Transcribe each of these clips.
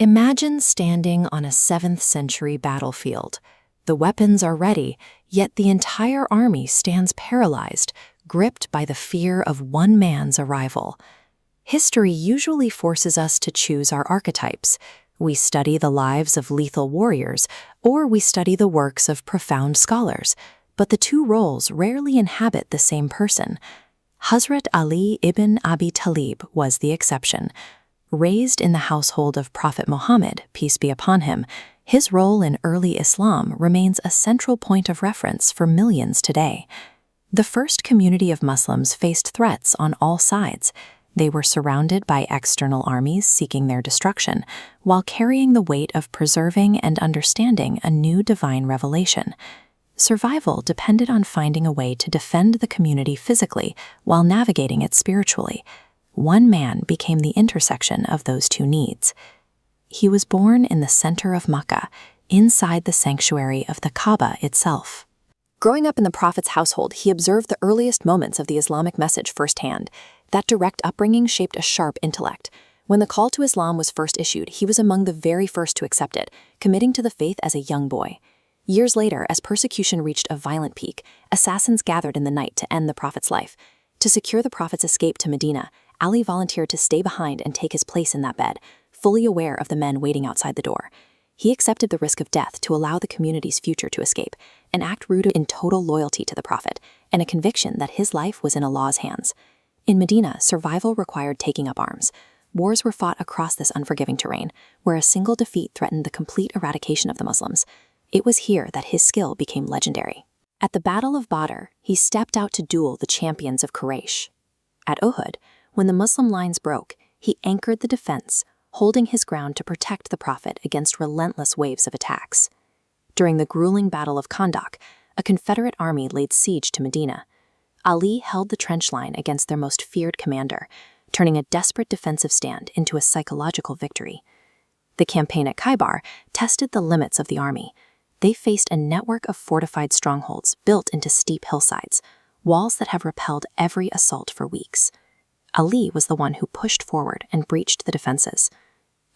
Imagine standing on a 7th century battlefield. The weapons are ready, yet the entire army stands paralyzed, gripped by the fear of one man's arrival. History usually forces us to choose our archetypes. We study the lives of lethal warriors, or we study the works of profound scholars, but the two roles rarely inhabit the same person. Hazrat Ali ibn Abi Talib was the exception. Raised in the household of Prophet Muhammad, peace be upon him, his role in early Islam remains a central point of reference for millions today. The first community of Muslims faced threats on all sides. They were surrounded by external armies seeking their destruction, while carrying the weight of preserving and understanding a new divine revelation. Survival depended on finding a way to defend the community physically while navigating it spiritually. One man became the intersection of those two needs. He was born in the center of Mecca, inside the sanctuary of the Kaaba itself. Growing up in the Prophet's household, he observed the earliest moments of the Islamic message firsthand. That direct upbringing shaped a sharp intellect. When the call to Islam was first issued, he was among the very first to accept it, committing to the faith as a young boy. Years later, as persecution reached a violent peak, assassins gathered in the night to end the Prophet's life. To secure the Prophet's escape to Medina, Ali volunteered to stay behind and take his place in that bed, fully aware of the men waiting outside the door. He accepted the risk of death to allow the community's future to escape, an act rooted in total loyalty to the Prophet, and a conviction that his life was in Allah's hands. In Medina, survival required taking up arms. Wars were fought across this unforgiving terrain, where a single defeat threatened the complete eradication of the Muslims. It was here that his skill became legendary. At the Battle of Badr, he stepped out to duel the champions of Quraysh. At Uhud, when the Muslim lines broke, he anchored the defense, holding his ground to protect the Prophet against relentless waves of attacks. During the grueling Battle of Khandaq, a Confederate army laid siege to Medina. Ali held the trench line against their most feared commander, turning a desperate defensive stand into a psychological victory. The campaign at Khaybar tested the limits of the army. They faced a network of fortified strongholds built into steep hillsides, walls that have repelled every assault for weeks. Ali was the one who pushed forward and breached the defenses.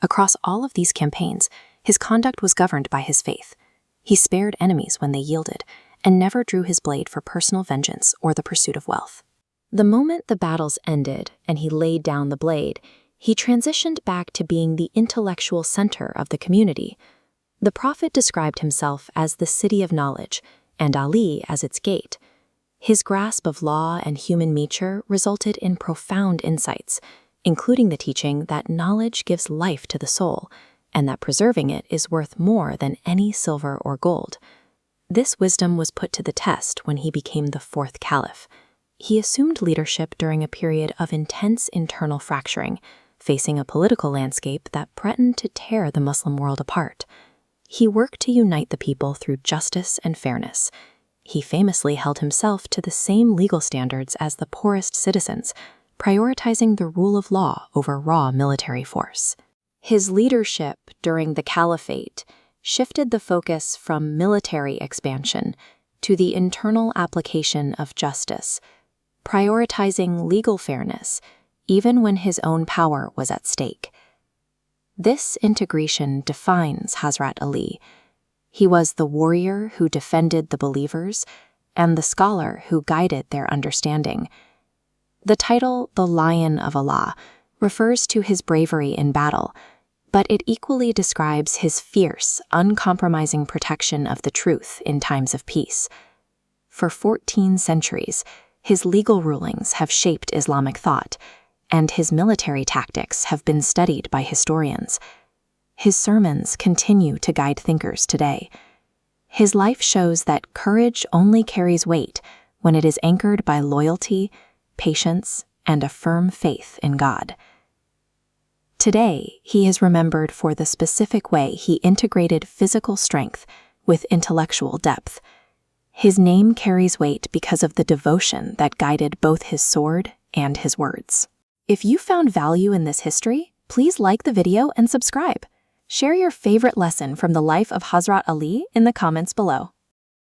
Across all of these campaigns, his conduct was governed by his faith. He spared enemies when they yielded, and never drew his blade for personal vengeance or the pursuit of wealth. The moment the battles ended and he laid down the blade, he transitioned back to being the intellectual center of the community. The Prophet described himself as the city of knowledge, and Ali as its gate. His grasp of law and human nature resulted in profound insights, including the teaching that knowledge gives life to the soul, and that preserving it is worth more than any silver or gold. This wisdom was put to the test when he became the 4th Caliph. He assumed leadership during a period of intense internal fracturing, facing a political landscape that threatened to tear the Muslim world apart. He worked to unite the people through justice and fairness. He famously held himself to the same legal standards as the poorest citizens, prioritizing the rule of law over raw military force. His leadership during the caliphate shifted the focus from military expansion to the internal application of justice, prioritizing legal fairness even when his own power was at stake. This integration defines Hazrat Ali. He was the warrior who defended the believers and the scholar who guided their understanding. The title, the Lion of Allah, refers to his bravery in battle, but it equally describes his fierce, uncompromising protection of the truth in times of peace. For 14 centuries, his legal rulings have shaped Islamic thought, and his military tactics have been studied by historians. His sermons continue to guide thinkers today. His life shows that courage only carries weight when it is anchored by loyalty, patience, and a firm faith in God. Today, he is remembered for the specific way he integrated physical strength with intellectual depth. His name carries weight because of the devotion that guided both his sword and his words. If you found value in this history, please like the video and subscribe. Share your favorite lesson from the life of Hazrat Ali in the comments below.